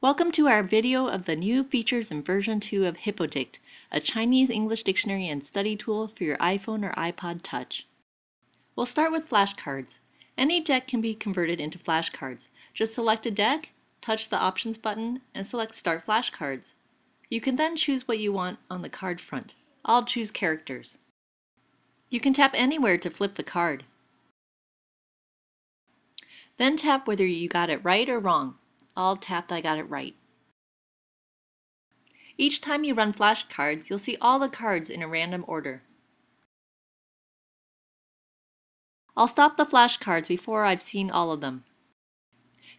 Welcome to our video of the new features in version 2 of HippoDict, a Chinese-English dictionary and study tool for your iPhone or iPod Touch. We'll start with flashcards. Any deck can be converted into flashcards. Just select a deck, touch the Options button, and select Start Flashcards. You can then choose what you want on the card front. I'll choose characters. You can tap anywhere to flip the card. Then tap whether you got it right or wrong. I'll tap that I got it right. Each time you run flashcards, you'll see all the cards in a random order. I'll stop the flashcards before I've seen all of them.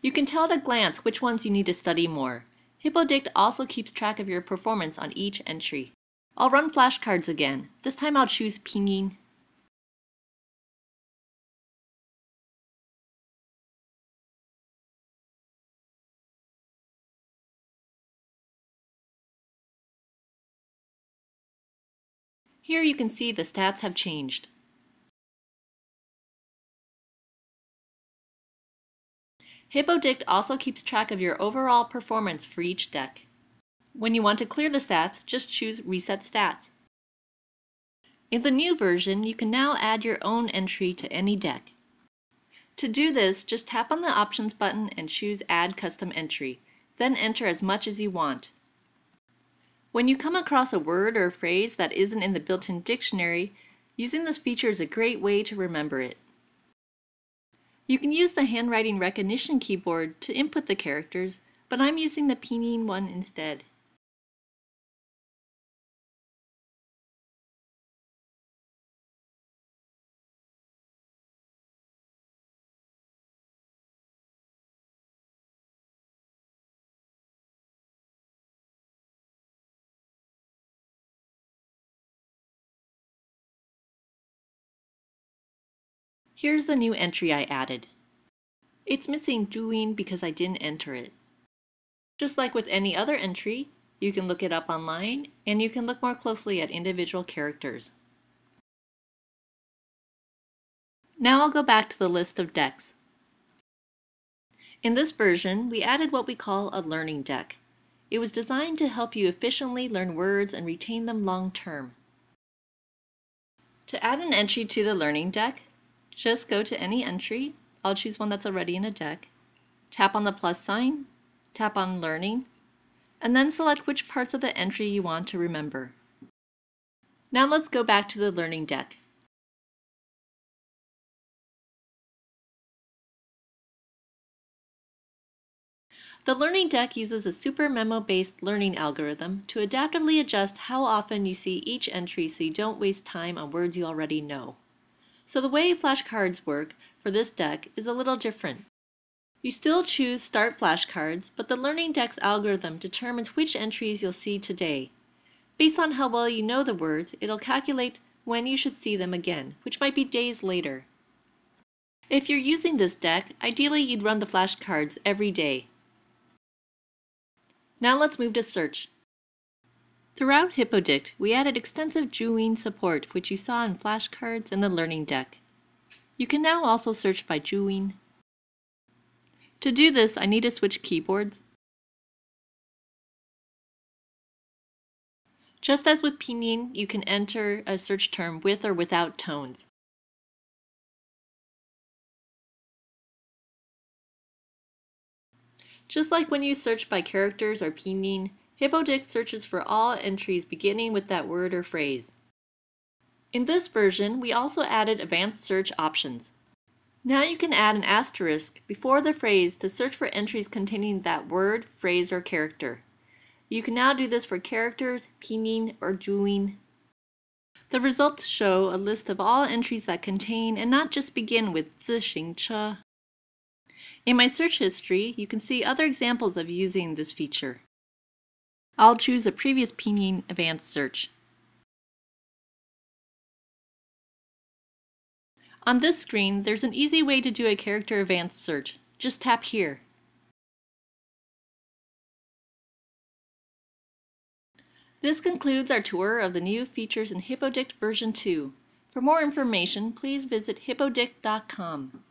You can tell at a glance which ones you need to study more. HippoDict also keeps track of your performance on each entry. I'll run flashcards again. This time I'll choose Pinyin. Here you can see the stats have changed. HippoDict also keeps track of your overall performance for each deck. When you want to clear the stats, just choose Reset Stats. In the new version, you can now add your own entry to any deck. To do this, just tap on the Options button and choose Add Custom Entry, then enter as much as you want. When you come across a word or a phrase that isn't in the built-in dictionary, using this feature is a great way to remember it. You can use the handwriting recognition keyboard to input the characters, but I'm using the Pinyin one instead. Here's the new entry I added. It's missing zhuyin because I didn't enter it. Just like with any other entry, you can look it up online and you can look more closely at individual characters. Now I'll go back to the list of decks. In this version, we added what we call a learning deck. It was designed to help you efficiently learn words and retain them long term. To add an entry to the learning deck, just go to any entry. I'll choose one that's already in a deck. Tap on the plus sign, tap on Learning, and then select which parts of the entry you want to remember. Now let's go back to the learning deck. The learning deck uses a super memo-based learning algorithm to adaptively adjust how often you see each entry so you don't waste time on words you already know. So the way flashcards work for this deck is a little different. You still choose Start Flashcards, but the Learning Deck's algorithm determines which entries you'll see today. Based on how well you know the words, it'll calculate when you should see them again, which might be days later. If you're using this deck, ideally you'd run the flashcards every day. Now let's move to search. Throughout HippoDict, we added extensive zhuyin support, which you saw in flashcards and the learning deck. You can now also search by zhuyin. To do this, I need to switch keyboards. Just as with Pinyin, you can enter a search term with or without tones. Just like when you search by characters or Pinyin, HippoDict searches for all entries beginning with that word or phrase. In this version, we also added advanced search options. Now you can add an asterisk before the phrase to search for entries containing that word, phrase, or character. You can now do this for characters, Pinyin, or zhuyin. The results show a list of all entries that contain and not just begin with zhi. In my search history, you can see other examples of using this feature. I'll choose a previous Pinyin advanced search. On this screen, there's an easy way to do a character advanced search. Just tap here. This concludes our tour of the new features in HippoDict version 2. For more information, please visit HippoDict.com.